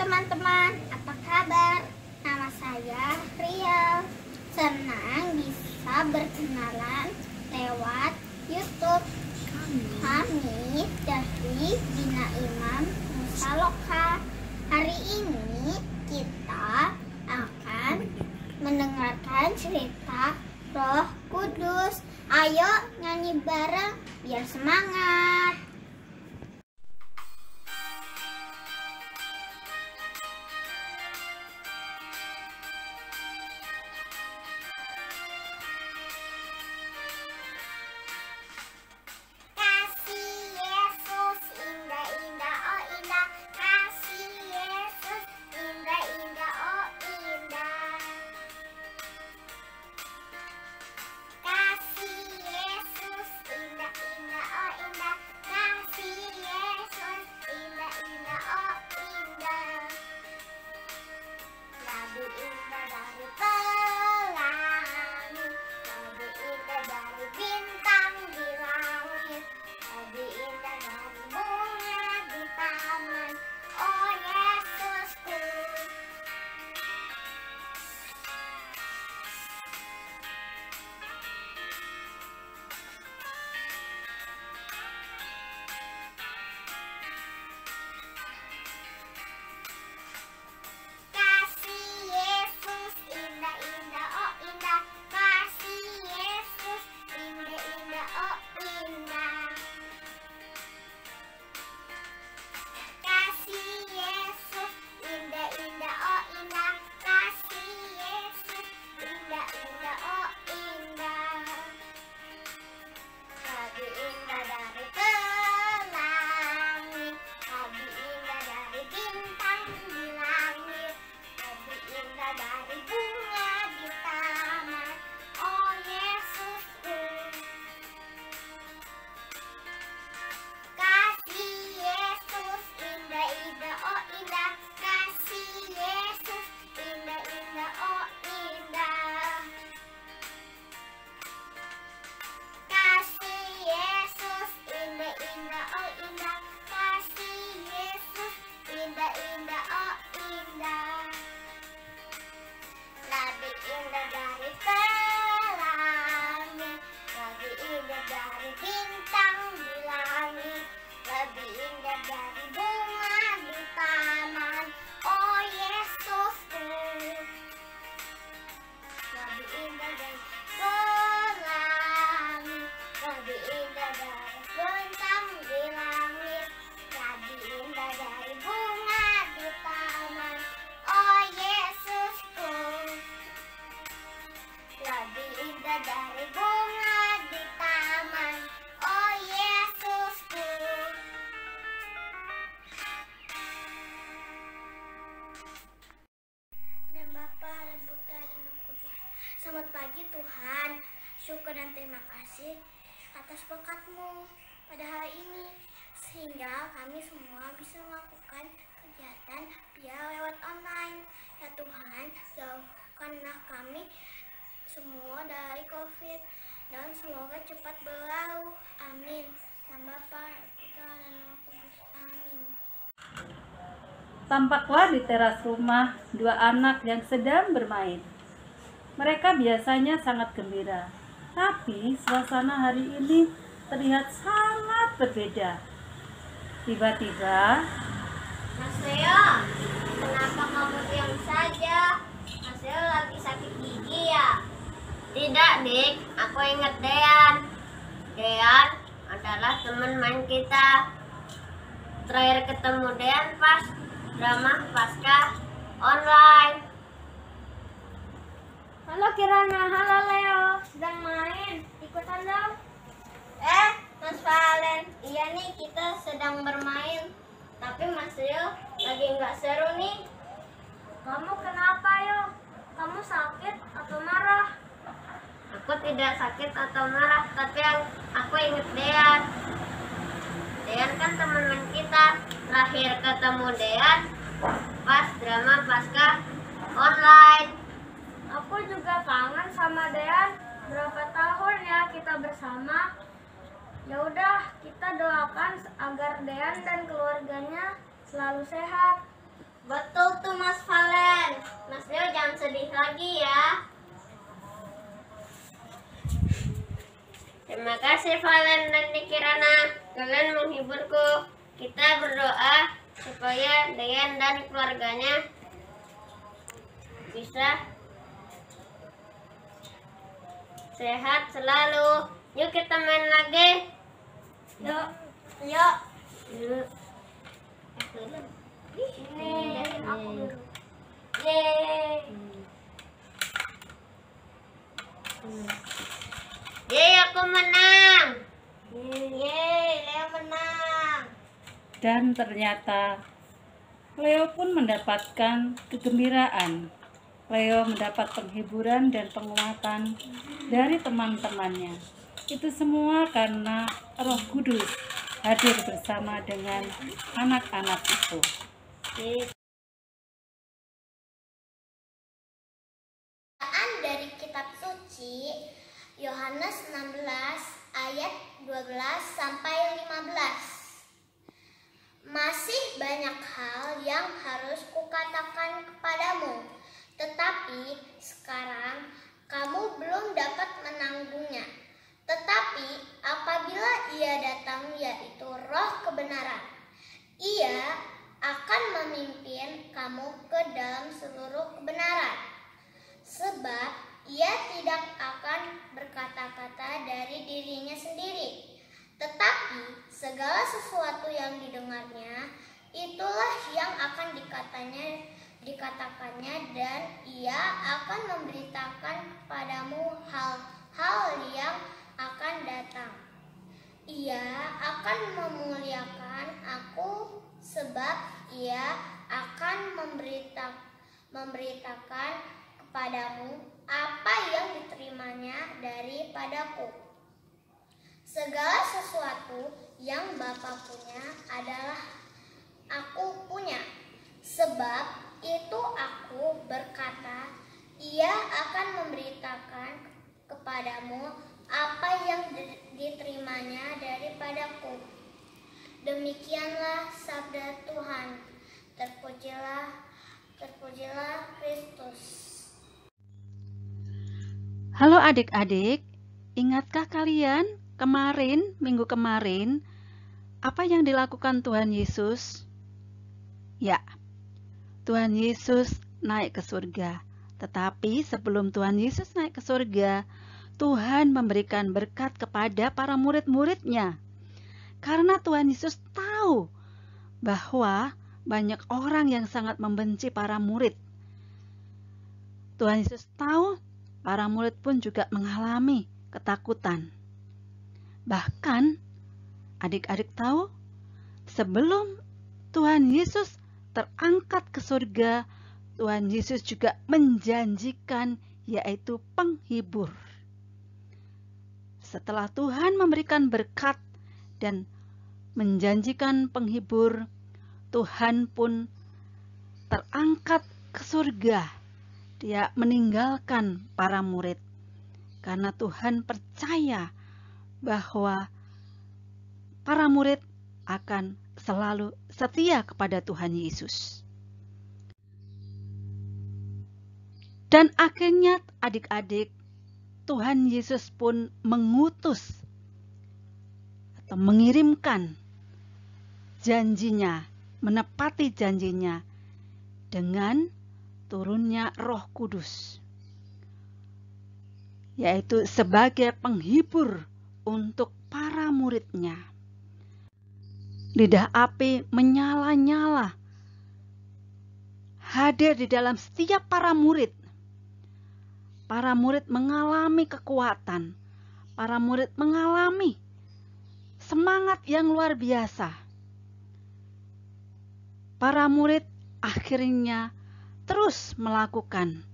teman-teman, apa kabar? Nama saya Rial. Senang bisa berkenalan lewat YouTube. Kami dari Bina Imam Musaloka. Hari ini kita akan mendengarkan cerita Roh Kudus. Ayo nyanyi bareng biar semangat. Dari bunga di taman, oh Yesusku. Dan Bapa dan Putra dan Roh Kudus. Selamat pagi Tuhan, syukur dan terima kasih atas berkat-Mu pada hari ini, sehingga kami semua bisa melakukan kegiatan via lewat online. Ya Tuhan, jauhkanlah kami semua dari COVID dan semoga cepat berlalu. Amin. Dan Bapa, Putra dan Roh Kudus. Amin. Tampaklah di teras rumah dua anak yang sedang bermain. Mereka biasanya sangat gembira, tapi suasana hari ini terlihat sangat berbeda. Tiba-tiba, Mas Leo, kenapa kamu diam saja? Mas Leo lagi sakit gigi ya? Tidak, Dik. Aku ingat Dean. Dean adalah teman main kita. Terakhir ketemu Dean pas drama Pasca online. Halo Kirana, halo Leo. Sedang main? Ikutan dong. Mas Valen. Iya nih, kita sedang bermain. Tapi Mas Leo lagi nggak seru nih. Kamu kenapa, Yo? Kamu sakit atau marah? Aku tidak sakit atau marah, tapi aku ingat Dean. Dean kan teman kita. Terakhir ketemu Dean pas drama Pasca online. Aku juga kangen sama Dean. Berapa tahun ya kita bersama? Ya udah, kita doakan agar Dean dan keluarganya selalu sehat. Betul tuh Mas Valen. Mas Leo jangan sedih lagi ya. Terima kasih Valen dan Kirana. Kalian menghiburku. Kita berdoa supaya Deyan dan keluarganya bisa sehat selalu. Yuk kita main lagi. Yuk. Yuk. Yuk. Ini dari aku dulu. Yeay. Yeay, aku menang. Yeay, Leo menang. Dan ternyata Leo pun mendapatkan kegembiraan. Leo mendapat penghiburan dan penguatan dari teman-temannya. Itu semua karena Roh Kudus hadir bersama dengan anak-anak itu. Bacaan dari kitab suci Yohanes 16 ayat 12 sampai 15. Masih banyak hal yang harus kukatakan kepadamu, tetapi sekarang kamu belum dapat menanggungnya. Tetapi apabila Ia datang, yaitu Roh kebenaran, Ia akan memimpin kamu ke dalam seluruh kebenaran. Sebab Ia tidak akan berkata-kata dari dirinya sendiri, tetapi segala sesuatu yang didengarnya, itulah yang akan dikatakannya, dan Ia akan memberitakan kepadamu hal-hal yang akan datang. Ia akan memuliakan aku, sebab Ia akan memberitakan kepadamu apa yang diterimanya daripadaku. Segala sesuatu yang Bapa punya adalah aku punya. Sebab itu aku berkata, Ia akan memberitakan kepadamu apa yang diterimanya daripadaku. Demikianlah sabda Tuhan. Terpujilah Kristus. Halo adik-adik, ingatkah kalian minggu kemarin, apa yang dilakukan Tuhan Yesus? Ya, Tuhan Yesus naik ke surga. Tetapi sebelum Tuhan Yesus naik ke surga, Tuhan memberikan berkat kepada para murid-muridnya. Karena Tuhan Yesus tahu bahwa banyak orang yang sangat membenci para murid. Tuhan Yesus tahu para murid pun juga mengalami ketakutan. Bahkan adik-adik tahu, sebelum Tuhan Yesus terangkat ke surga, Tuhan Yesus juga menjanjikan, yaitu penghibur. Setelah Tuhan memberikan berkat dan menjanjikan penghibur, Tuhan pun terangkat ke surga. Dia meninggalkan para murid karena Tuhan percaya bahwa para murid akan selalu setia kepada Tuhan Yesus. Dan akhirnya adik-adik, Tuhan Yesus pun mengutus atau mengirimkan janjinya, menepati janjinya dengan turunnya Roh Kudus, yaitu sebagai penghibur untuk para muridnya. Lidah api menyala-nyala hadir di dalam setiap para murid. Para murid mengalami kekuatan, para murid mengalami semangat yang luar biasa. Para murid akhirnya terus melakukan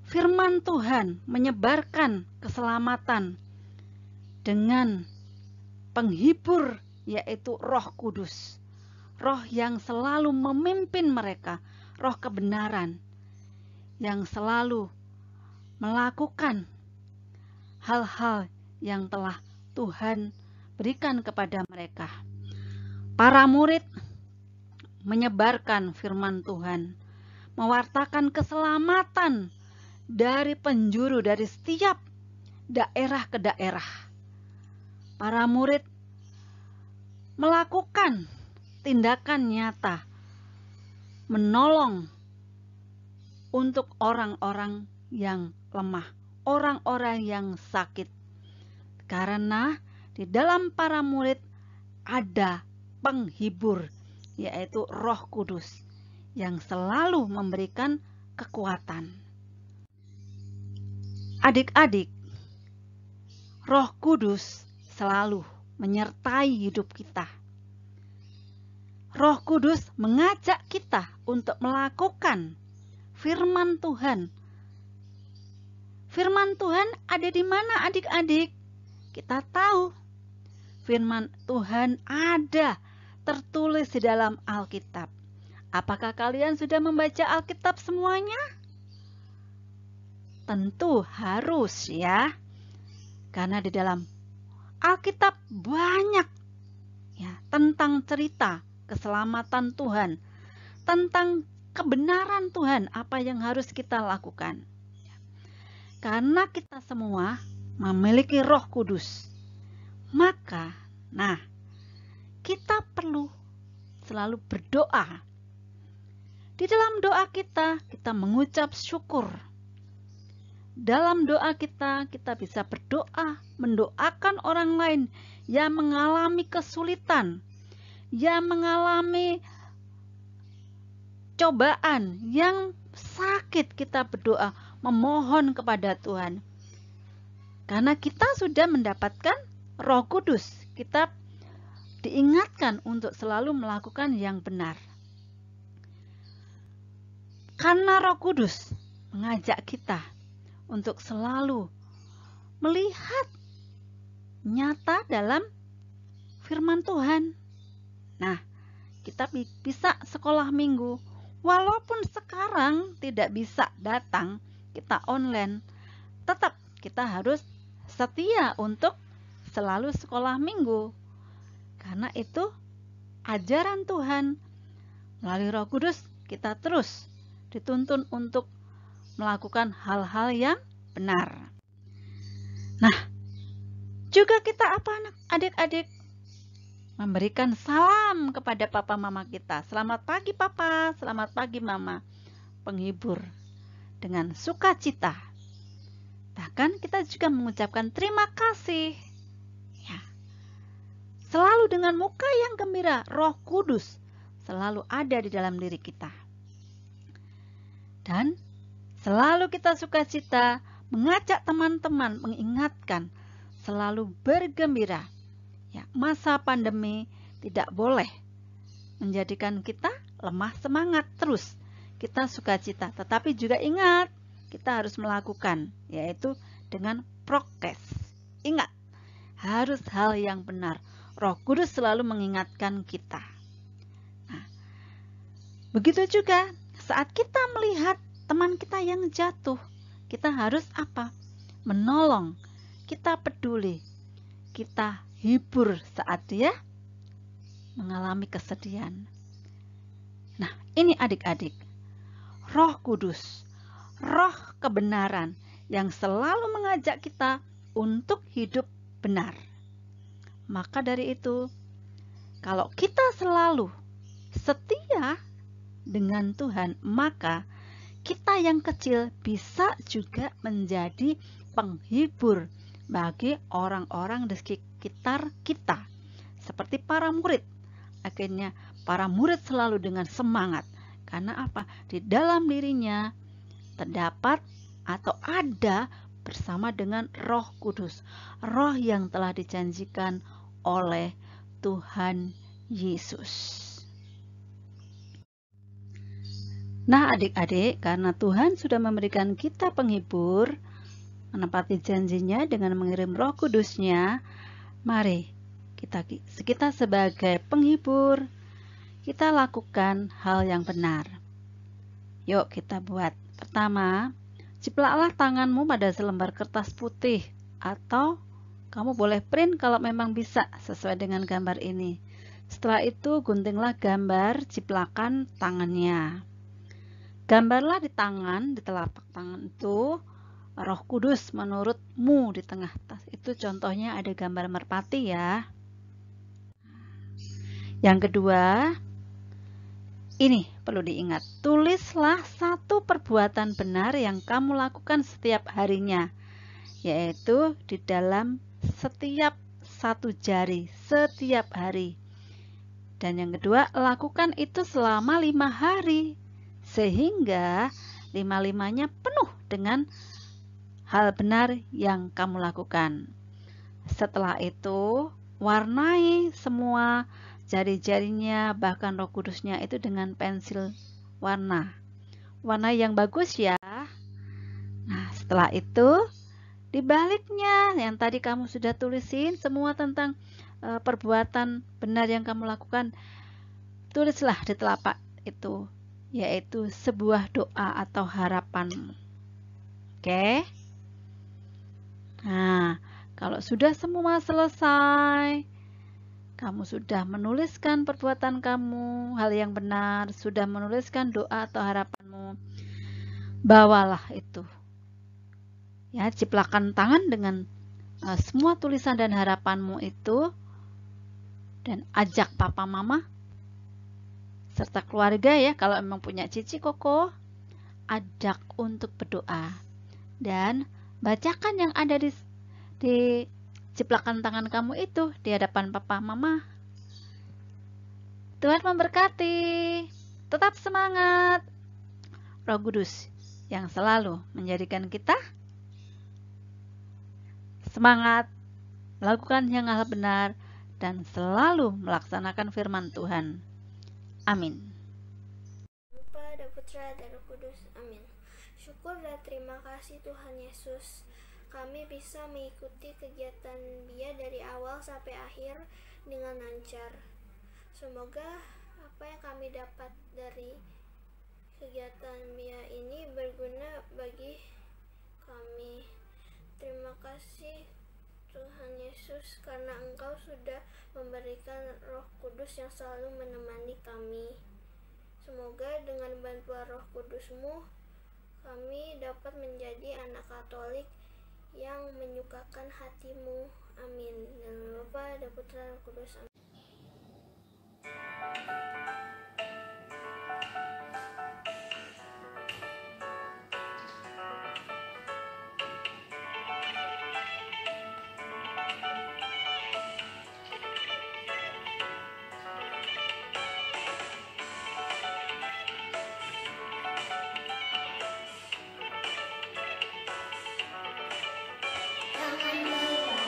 firman Tuhan, menyebarkan keselamatan dengan penghibur, yaitu Roh Kudus. Roh yang selalu memimpin mereka, Roh kebenaran yang selalu melakukan hal-hal yang telah Tuhan berikan kepada mereka. Para murid menyebarkan firman Tuhan, mewartakan keselamatan dari penjuru dari setiap daerah ke daerah. Para murid melakukan tindakan nyata menolong untuk orang-orang yang lemah, orang-orang yang sakit. Karena di dalam para murid ada penghibur, yaitu Roh Kudus yang selalu memberikan kekuatan. Adik-adik, Roh Kudus selalu menyertai hidup kita. Roh Kudus mengajak kita untuk melakukan firman Tuhan. Firman Tuhan ada di mana, adik-adik? Kita tahu firman Tuhan ada tertulis di dalam Alkitab. Apakah kalian sudah membaca Alkitab semuanya? Tentu harus ya. Karena di dalam Alkitab banyak ya tentang cerita keselamatan Tuhan, tentang kebenaran Tuhan, apa yang harus kita lakukan. Karena kita semua memiliki Roh Kudus, maka kita perlu selalu berdoa. Di dalam doa kita mengucap syukur. Dalam doa kita bisa berdoa, mendoakan orang lain yang mengalami kesulitan, yang mengalami cobaan, yang sakit. Kita berdoa, memohon kepada Tuhan. Karena kita sudah mendapatkan Roh Kudus, kita diingatkan untuk selalu melakukan yang benar. Karena Roh Kudus mengajak kita untuk selalu melihat nyata dalam firman Tuhan. Nah, kita bisa sekolah minggu, walaupun sekarang tidak bisa datang, kita online, tetap kita harus setia untuk selalu sekolah minggu. Karena itu ajaran Tuhan. Melalui Roh Kudus kita terus dituntun untuk melakukan hal-hal yang benar. Nah, juga kita adik-adik? Memberikan salam kepada papa mama kita. Selamat pagi papa, selamat pagi mama. Penghibur dengan sukacita. Bahkan kita juga mengucapkan terima kasih. Ya. Selalu dengan muka yang gembira, Roh Kudus selalu ada di dalam diri kita. Dan selalu kita sukacita, mengajak teman-teman, mengingatkan, selalu bergembira. Ya, masa pandemi tidak boleh menjadikan kita lemah semangat terus. Kita sukacita, tetapi juga ingat, kita harus melakukan, yaitu dengan prokes. Ingat, harus hal yang benar. Roh Kudus selalu mengingatkan kita. Nah, begitu juga saat kita melihat teman kita yang jatuh, kita harus apa? Menolong, kita peduli, kita hibur saat dia mengalami kesedihan. Nah, ini adik-adik, Roh Kudus, Roh kebenaran yang selalu mengajak kita untuk hidup benar. Maka dari itu, kalau kita selalu setia dengan Tuhan, maka kita yang kecil bisa juga menjadi penghibur bagi orang-orang di sekitar kita. Seperti para murid. Akhirnya para murid selalu dengan semangat. Karena apa? Di dalam dirinya terdapat atau ada bersama dengan Roh Kudus. Roh yang telah dijanjikan oleh Tuhan Yesus. Nah adik-adik, karena Tuhan sudah memberikan kita penghibur, menepati janjinya dengan mengirim Roh Kudusnya, mari kita sebagai penghibur, kita lakukan hal yang benar. Yuk kita buat. Pertama, ciplaklah tanganmu pada selembar kertas putih, atau kamu boleh print kalau memang bisa sesuai dengan gambar ini. Setelah itu guntinglah gambar ciplakan tangannya. Gambarlah di tangan, di telapak tangan itu Roh Kudus menurutmu di tengah tas. Itu contohnya ada gambar merpati ya. Yang kedua, ini perlu diingat. Tulislah satu perbuatan benar yang kamu lakukan setiap harinya, yaitu di dalam setiap satu jari setiap hari. Dan yang kedua, lakukan itu selama 5 hari, sehingga 5-5-nya penuh dengan hal benar yang kamu lakukan. Setelah itu, warnai semua jari-jarinya, bahkan Roh Kudusnya itu dengan pensil warna yang bagus ya. Nah, setelah itu, dibaliknya yang tadi kamu sudah tulisin semua tentang perbuatan benar yang kamu lakukan, tulislah di telapak itu, yaitu sebuah doa atau harapan. Oke? Nah, kalau sudah semua selesai, kamu sudah menuliskan perbuatan kamu, hal yang benar, sudah menuliskan doa atau harapanmu, bawalah itu. Ya, ciplakan tangan dengan semua tulisan dan harapanmu itu, dan ajak papa mama serta keluarga ya, kalau memang punya cici koko, ajak untuk berdoa dan bacakan yang ada di ciplakan tangan kamu itu di hadapan papa mama. Tuhan memberkati. Tetap semangat. Roh Kudus yang selalu menjadikan kita semangat, melakukan yang hal benar, dan selalu melaksanakan firman Tuhan. Amin. Bapa dan Putra dan Roh Kudus. Amin. Syukur dan terima kasih Tuhan Yesus. Kami bisa mengikuti kegiatan BIA dari awal sampai akhir dengan lancar. Semoga apa yang kami dapat dari kegiatan BIA ini berguna bagi kami. Terima kasih Tuhan Yesus, karena Engkau sudah memberikan Roh Kudus yang selalu menemani kami. Semoga dengan bantuan Roh Kudus-Mu, kami dapat menjadi anak Katolik yang menyukakan hati-Mu. Amin. Dalam Bapa dan Putra dan Roh Kudus. Amin. Jangan lelah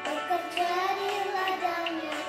bekerja di ladangnya,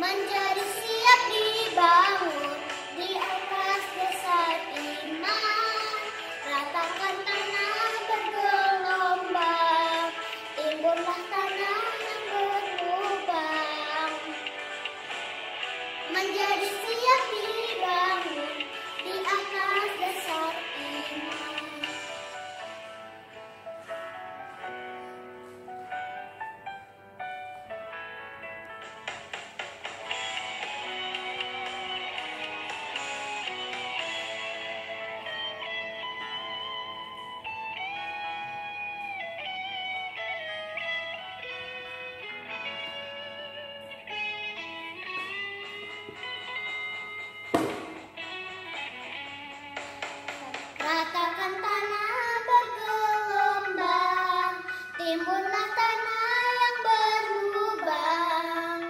menjadi siap dibangun di atas dasar iman. Ratakan tanah bergelombang, timbunlah tanah yang berlubang, menjadi siap dibangun di atas dasar iman. Ratakan tanah bergelombang, timbunlah tanah yang berlubang,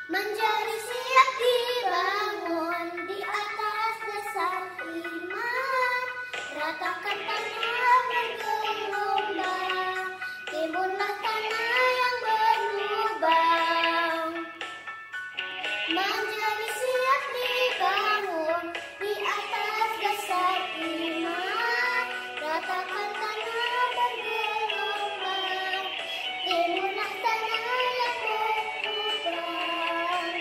menjadi siap dibangun di atas dasar iman. Ratakan tanah bergelombang, timbunlah tanah yang berlubang, menjadi siap dibangun di atas dasar iman. Ratakan tanah bergelombang, timbunlah tanah yang berlubang,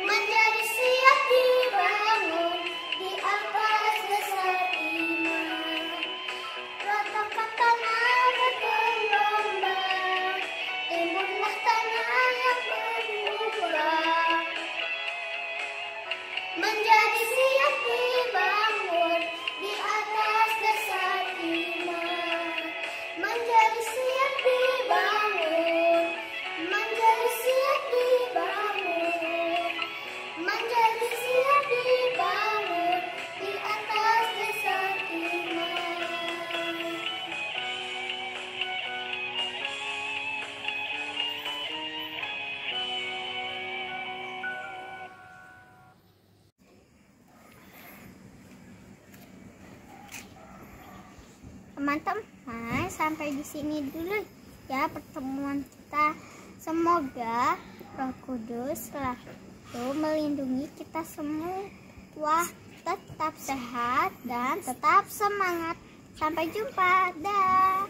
menjadi siap dibangun di atas dasar iman. Ratakan tanah bergelombang, timbunlah tanah yang berlubang, menjadi siap dibangun di atas dasar iman. Menjadi siap dibangun, menjadi siap dibangun, menjadi siap dibangun di atas dasar iman. Teman-teman, sampai di sini dulu ya pertemuan kita. Semoga Roh Kudus selalu melindungi kita semua. Tetap sehat dan tetap semangat. Sampai jumpa. Dah.